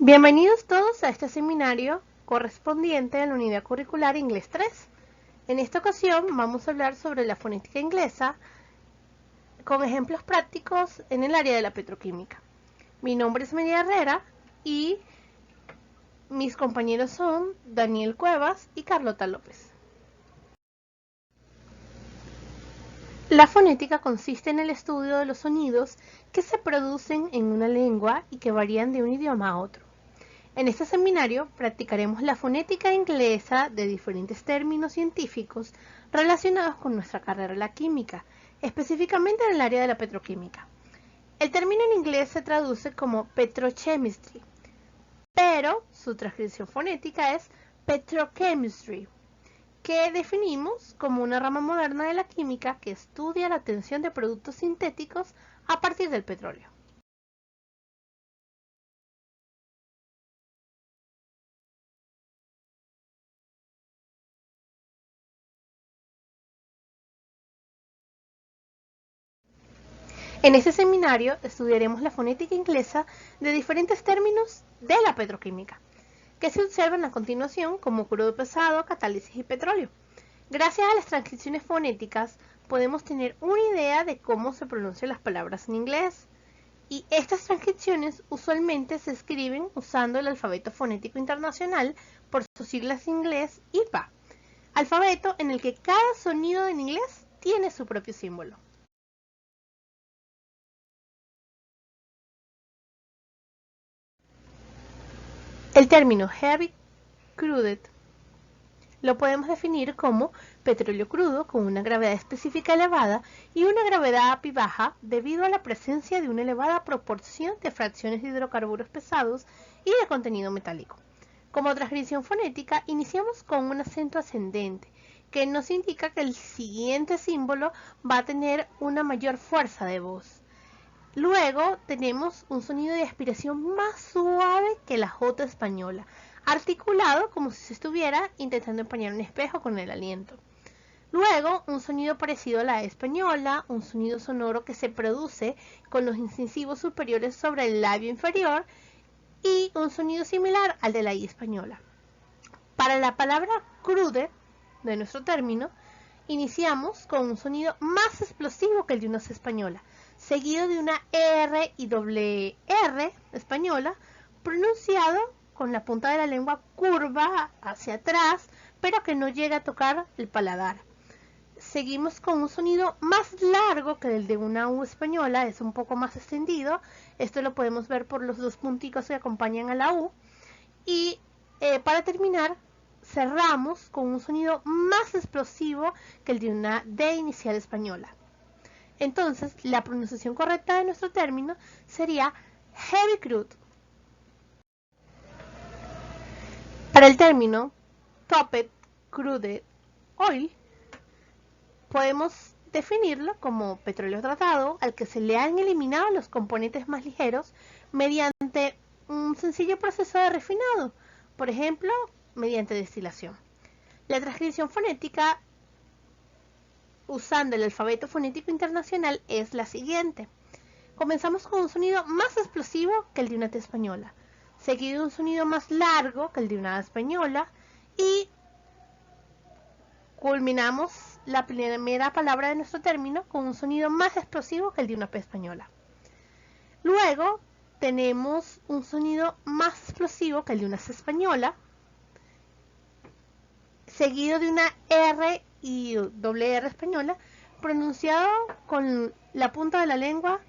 Bienvenidos todos a este seminario correspondiente a la unidad curricular Inglés 3. En esta ocasión vamos a hablar sobre la fonética inglesa con ejemplos prácticos en el área de la petroquímica. Mi nombre es María Herrera y mis compañeros son Daniel Cuevas y Carlota López. La fonética consiste en el estudio de los sonidos que se producen en una lengua y que varían de un idioma a otro. En este seminario practicaremos la fonética inglesa de diferentes términos científicos relacionados con nuestra carrera la química, específicamente en el área de la petroquímica. El término en inglés se traduce como petrochemistry, pero su transcripción fonética es petrochemistry, que definimos como una rama moderna de la química que estudia la obtención de productos sintéticos a partir del petróleo. En este seminario estudiaremos la fonética inglesa de diferentes términos de la petroquímica, que se observan a continuación como crudo pesado, catálisis y petróleo. Gracias a las transcripciones fonéticas podemos tener una idea de cómo se pronuncian las palabras en inglés, y estas transcripciones usualmente se escriben usando el alfabeto fonético internacional, por sus siglas en inglés IPA, alfabeto en el que cada sonido en inglés tiene su propio símbolo. El término heavy crude lo podemos definir como petróleo crudo con una gravedad específica elevada y una gravedad API baja debido a la presencia de una elevada proporción de fracciones de hidrocarburos pesados y de contenido metálico. Como transcripción fonética, iniciamos con un acento ascendente, que nos indica que el siguiente símbolo va a tener una mayor fuerza de voz. Luego tenemos un sonido de aspiración más suave que la J española, articulado como si se estuviera intentando empañar un espejo con el aliento. Luego, un sonido parecido a la E española, un sonido sonoro que se produce con los incisivos superiores sobre el labio inferior y un sonido similar al de la I española. Para la palabra crude de nuestro término, iniciamos con un sonido más explosivo que el de una C española, seguido de una R y doble R española, pronunciado con la punta de la lengua curva hacia atrás, pero que no llega a tocar el paladar. Seguimos con un sonido más largo que el de una U española, es un poco más extendido. Esto lo podemos ver por los dos punticos que acompañan a la U. Y para terminar, cerramos con un sonido más explosivo que el de una D inicial española. Entonces, la pronunciación correcta de nuestro término sería heavy crude. Para el término topped crude oil, podemos definirlo como petróleo tratado al que se le han eliminado los componentes más ligeros mediante un sencillo proceso de refinado, por ejemplo, mediante destilación. La transcripción fonética usando el alfabeto fonético internacional es la siguiente. Comenzamos con un sonido más explosivo que el de una T española, seguido de un sonido más largo que el de una A española y culminamos la primera palabra de nuestro término con un sonido más explosivo que el de una P española. Luego tenemos un sonido más explosivo que el de una C española, seguido de una R y doble R española, pronunciado con la punta de la lengua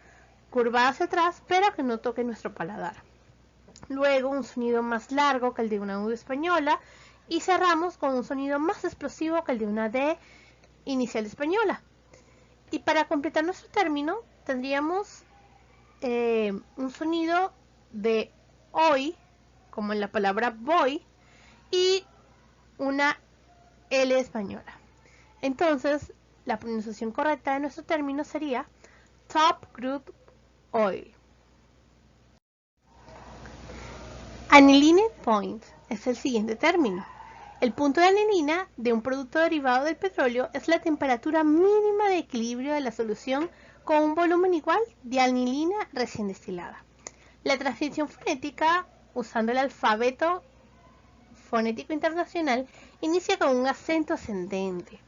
curvada hacia atrás, pero que no toque nuestro paladar. Luego un sonido más largo que el de una U española y cerramos con un sonido más explosivo que el de una D inicial española. Y para completar nuestro término tendríamos un sonido de hoy, como en la palabra voy, y una L española. Entonces, la pronunciación correcta de nuestro término sería top crude oil. Aniline point es el siguiente término. El punto de anilina de un producto derivado del petróleo es la temperatura mínima de equilibrio de la solución con un volumen igual de anilina recién destilada. La transcripción fonética usando el alfabeto fonético internacional, inicia con un acento ascendente.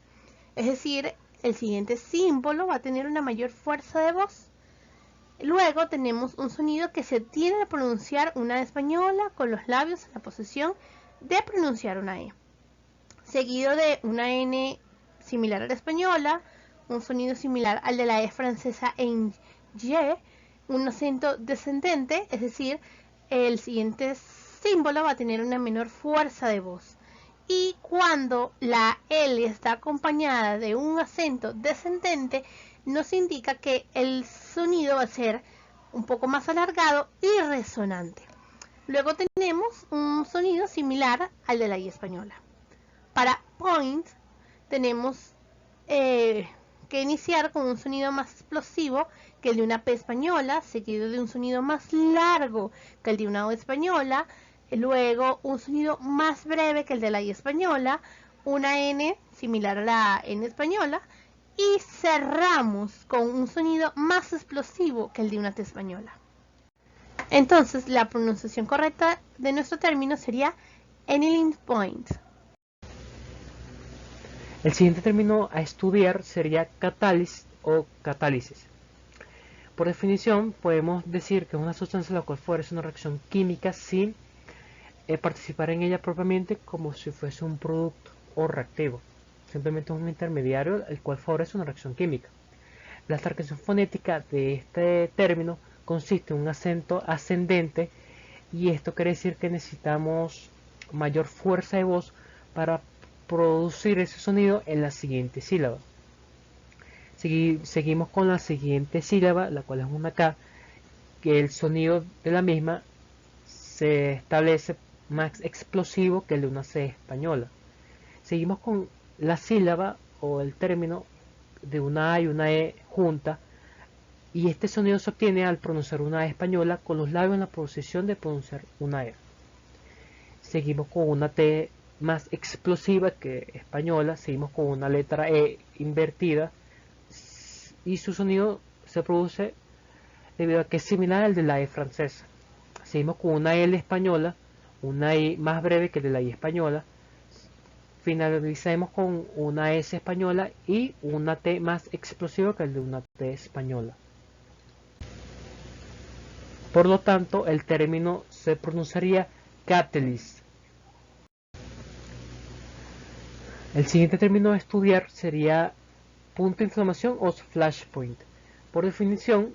Es decir, el siguiente símbolo va a tener una mayor fuerza de voz. Luego tenemos un sonido que se tiene al pronunciar una E española con los labios en la posición de pronunciar una E. Seguido de una N similar a la española, un sonido similar al de la E francesa en Y, un acento descendente, es decir, el siguiente símbolo va a tener una menor fuerza de voz. Y cuando la L está acompañada de un acento descendente, nos indica que el sonido va a ser un poco más alargado y resonante. Luego tenemos un sonido similar al de la I española. Para point tenemos que iniciar con un sonido más explosivo que el de una P española, seguido de un sonido más largo que el de una O española, luego un sonido más breve que el de la I española, una N similar a la N española, y cerramos con un sonido más explosivo que el de una T española. Entonces, la pronunciación correcta de nuestro término sería annealing point. El siguiente término a estudiar sería catálisis o catálisis. Por definición, podemos decir que es una sustancia la cual favorece una reacción química sin participar en ella propiamente, como si fuese un producto o reactivo. Simplemente es un intermediario el cual favorece una reacción química. La tarqueción fonética de este término consiste en un acento ascendente, y esto quiere decir que necesitamos mayor fuerza de voz para producir ese sonido en la siguiente sílaba. Seguimos con la siguiente sílaba, la cual es una K, que el sonido de la misma se establece más explosivo que el de una C española. Seguimos con la sílaba o el término de una A y una E junta, y este sonido se obtiene al pronunciar una E española con los labios en la posición de pronunciar una E. Seguimos con una T más explosiva que española, seguimos con una letra E invertida, y su sonido se produce debido a que es similar al de la E francesa. Seguimos con una L española, una I más breve que el de la I española, finalizamos con una S española y una T más explosiva que el de una T española. Por lo tanto, el término se pronunciaría catalyst. El siguiente término a estudiar sería punto de inflamación o flashpoint. Por definición,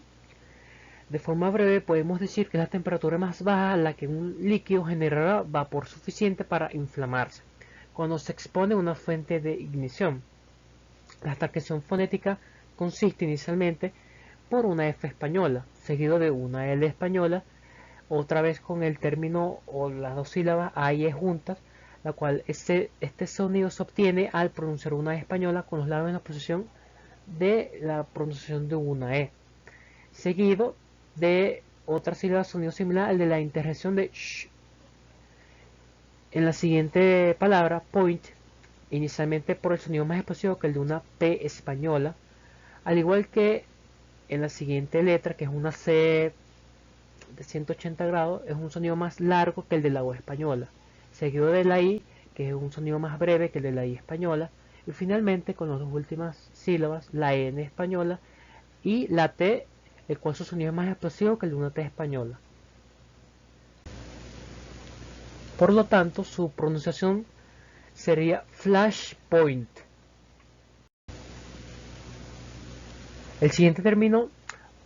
de forma breve podemos decir que es la temperatura más baja a la que un líquido generará vapor suficiente para inflamarse cuando se expone a una fuente de ignición. La tarqueción fonética consiste inicialmente por una F española, seguido de una L española, otra vez con el término o las dos sílabas A y E juntas, la cual este sonido se obtiene al pronunciar una E española con los labios en la posición de la pronunciación de una E, seguido de otra sílaba sonido similar al de la interjección de sh. En la siguiente palabra, point, inicialmente por el sonido más explosivo que el de una P española, al igual que en la siguiente letra, que es una C de 180 grados, es un sonido más largo que el de la O española, seguido de la I, que es un sonido más breve que el de la I española, y finalmente con las dos últimas sílabas, la N española y la T, el cual su sonido es más explosivo que el de una T española. Por lo tanto, su pronunciación sería flashpoint. El siguiente término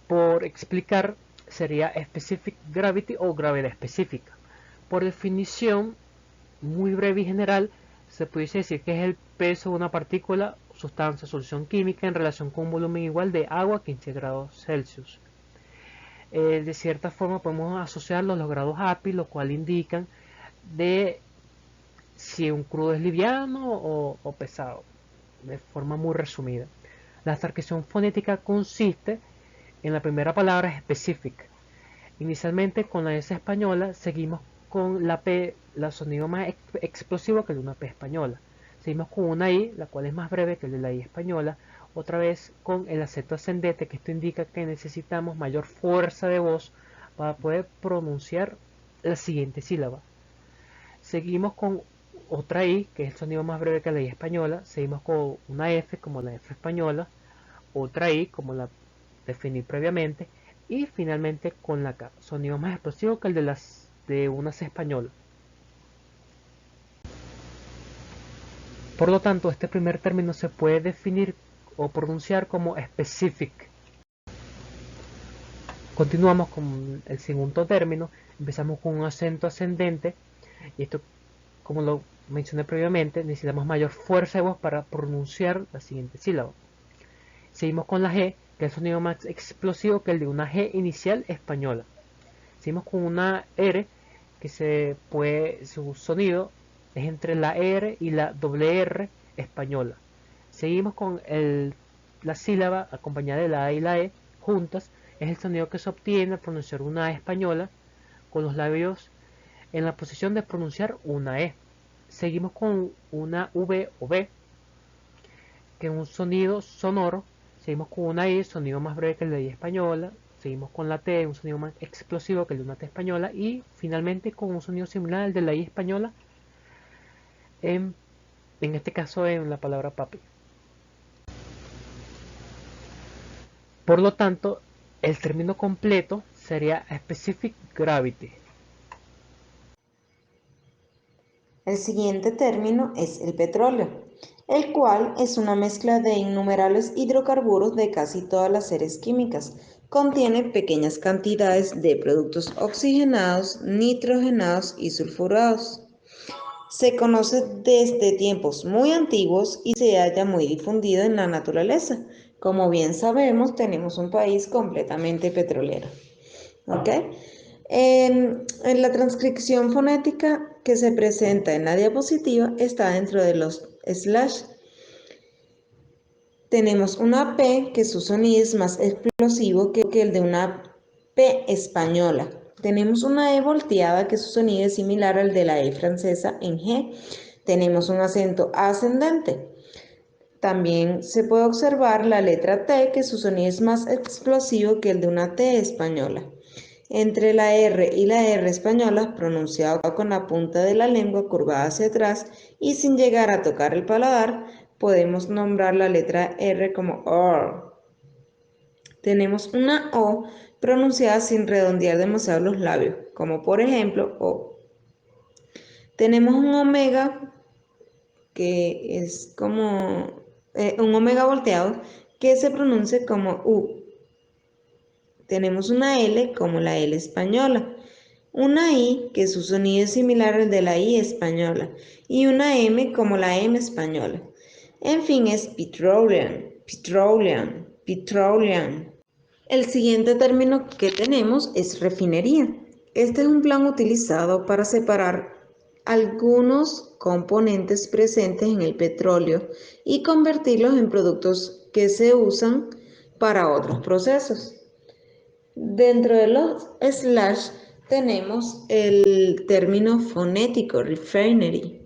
por explicar sería specific gravity o gravedad específica. Por definición muy breve y general, se pudiese decir que es el peso de una partícula, sustancia, solución química en relación con un volumen igual de agua a 15 grados Celsius. De cierta forma podemos asociarlo a los grados API, lo cual indican de si un crudo es liviano o pesado, de forma muy resumida. La tarqueción fonética consiste en la primera palabra specific. Inicialmente con la S española seguimos con la P, la sonido más explosivo que el de una P española. Seguimos con una I, la cual es más breve que el de la I española, otra vez con el acento ascendente, que esto indica que necesitamos mayor fuerza de voz para poder pronunciar la siguiente sílaba. Seguimos con otra I, que es el sonido más breve que la I española. Seguimos con una F como la F española, otra I como la definí previamente, y finalmente con la K, sonido más explosivo que el de una C española. Por lo tanto, este primer término se puede definir o pronunciar como specific. Continuamos con el segundo término. Empezamos con un acento ascendente, y esto, como lo mencioné previamente, necesitamos mayor fuerza de voz para pronunciar la siguiente sílaba. Seguimos con la G, que es el sonido más explosivo que el de una G inicial española. Seguimos con una R, que su sonido es entre la R y la doble R española. Seguimos con la sílaba acompañada de la A y la E juntas. Es el sonido que se obtiene al pronunciar una A española con los labios en la posición de pronunciar una E. Seguimos con una V o B, que es un sonido sonoro. Seguimos con una I, sonido más breve que el de la I española. Seguimos con la T, un sonido más explosivo que el de una T española. Y finalmente con un sonido similar al de la I española, en este caso en la palabra papi. Por lo tanto, el término completo sería specific gravity. El siguiente término es el petróleo, el cual es una mezcla de innumerables hidrocarburos de casi todas las series químicas. Contiene pequeñas cantidades de productos oxigenados, nitrogenados y sulfurados. Se conoce desde tiempos muy antiguos y se halla muy difundido en la naturaleza. Como bien sabemos, tenemos un país completamente petrolero. ¿Ok? En la transcripción fonética que se presenta en la diapositiva está dentro de los slash. Tenemos una P, que su sonido es más explosivo que el de una P española. Tenemos una E volteada, que su sonido es similar al de la E francesa en G. Tenemos un acento ascendente. También se puede observar la letra T, que su sonido es más explosivo que el de una T española. Entre la R y la R española, pronunciado con la punta de la lengua curvada hacia atrás y sin llegar a tocar el paladar, podemos nombrar la letra R como OR. Tenemos una O pronunciada sin redondear demasiado los labios, como por ejemplo O. Tenemos un omega, que es como un omega volteado, que se pronuncia como U. Tenemos una L como la L española, una I, que su sonido es similar al de la I española, y una M como la M española. En fin, es petroleum, petroleum, petroleum. El siguiente término que tenemos es refinería. Este es un plan utilizado para separar algunos componentes presentes en el petróleo y convertirlos en productos que se usan para otros procesos. Dentro de los slash tenemos el término fonético, refinery.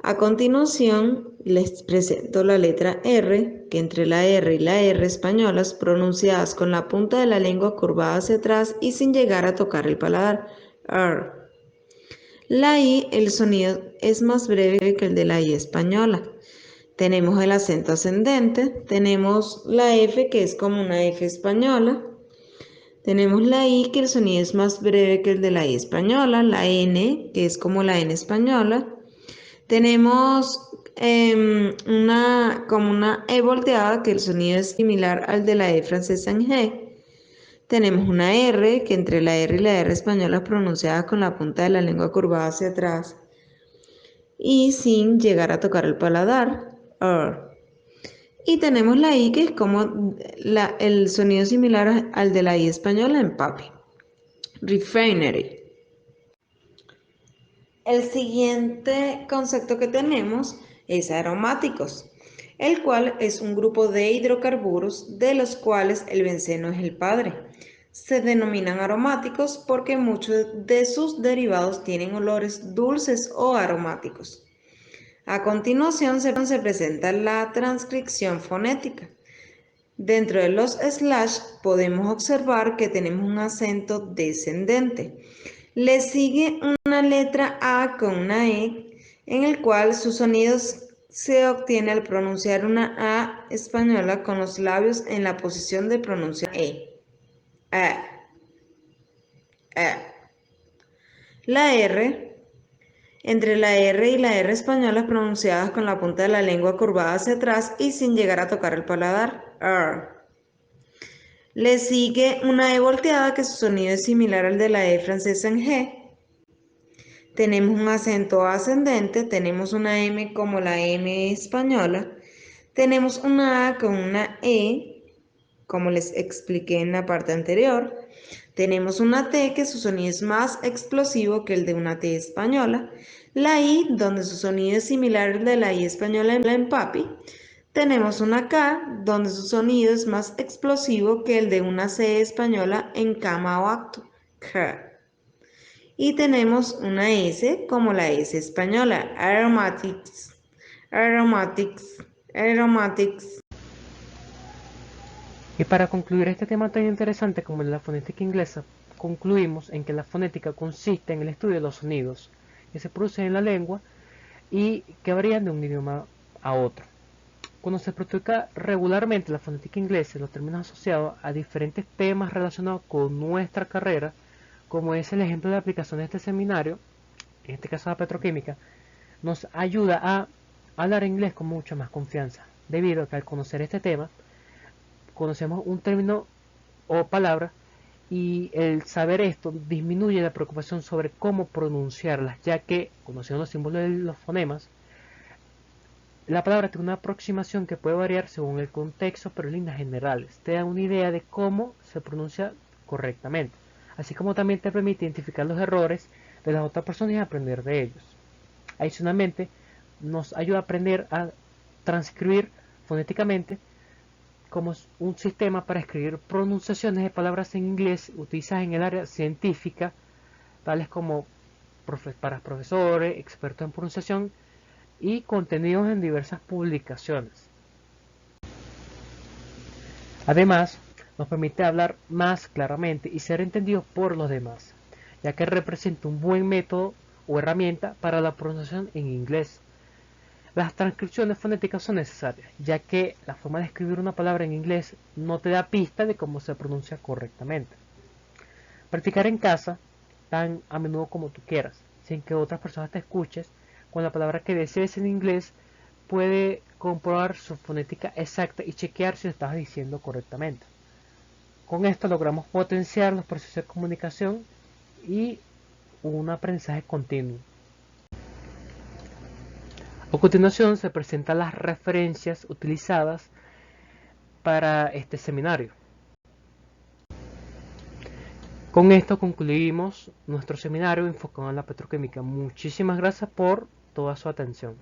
A continuación les presento la letra R, que entre la R y la R españolas, pronunciadas con la punta de la lengua curvada hacia atrás y sin llegar a tocar el paladar. R. La I, el sonido es más breve que el de la I española. Tenemos el acento ascendente, tenemos la F, que es como una F española. Tenemos la I, que el sonido es más breve que el de la I española. La N, que es como la N española. Tenemos como una E volteada, que el sonido es similar al de la E francesa en G. Tenemos una R, que entre la R y la R española, pronunciada con la punta de la lengua curvada hacia atrás y sin llegar a tocar el paladar. R. Y tenemos la I, que es como el sonido similar al de la I española en papi. Refinery. El siguiente concepto que tenemos es aromáticos, el cual es un grupo de hidrocarburos de los cuales el benceno es el padre. Se denominan aromáticos porque muchos de sus derivados tienen olores dulces o aromáticos. A continuación se presenta la transcripción fonética. Dentro de los slash podemos observar que tenemos un acento descendente. Le sigue una letra A con una E, en el cual su sonido se obtiene al pronunciar una A española con los labios en la posición de pronunciar E. La R, entre la R y la R española pronunciadas con la punta de la lengua curvada hacia atrás y sin llegar a tocar el paladar. Le sigue una E volteada que su sonido es similar al de la E francesa en G. Tenemos un acento ascendente, tenemos una M como la M española, tenemos una A con una E, como les expliqué en la parte anterior, tenemos una T que su sonido es más explosivo que el de una T española, la I donde su sonido es similar al de la I española en papi, tenemos una K donde su sonido es más explosivo que el de una C española en cama o acto. K. Y tenemos una S como la S española, aromatics, aromatics, aromatics. Y para concluir este tema tan interesante como la fonética inglesa, concluimos en que la fonética consiste en el estudio de los sonidos que se producen en la lengua y que varían de un idioma a otro. Cuando se practica regularmente la fonética inglesa, los términos asociados a diferentes temas relacionados con nuestra carrera, como es el ejemplo de la aplicación de este seminario, en este caso la petroquímica, nos ayuda a hablar inglés con mucha más confianza, debido a que al conocer este tema, conocemos un término o palabra y el saber esto disminuye la preocupación sobre cómo pronunciarlas, ya que conociendo los símbolos de los fonemas, la palabra tiene una aproximación que puede variar según el contexto, pero en líneas generales te da una idea de cómo se pronuncia correctamente, así como también te permite identificar los errores de las otras personas y aprender de ellos. Adicionalmente, nos ayuda a aprender a transcribir fonéticamente como un sistema para escribir pronunciaciones de palabras en inglés utilizadas en el área científica, tales como para profesores, expertos en pronunciación y contenidos en diversas publicaciones. Además, nos permite hablar más claramente y ser entendidos por los demás, ya que representa un buen método o herramienta para la pronunciación en inglés. Las transcripciones fonéticas son necesarias, ya que la forma de escribir una palabra en inglés no te da pista de cómo se pronuncia correctamente. Practicar en casa, tan a menudo como tú quieras, sin que otras personas te escuches, con la palabra que desees en inglés, puede comprobar su fonética exacta y chequear si lo estás diciendo correctamente. Con esto logramos potenciar los procesos de comunicación y un aprendizaje continuo. A continuación se presentan las referencias utilizadas para este seminario. Con esto concluimos nuestro seminario enfocado en la petroquímica. Muchísimas gracias por toda su atención.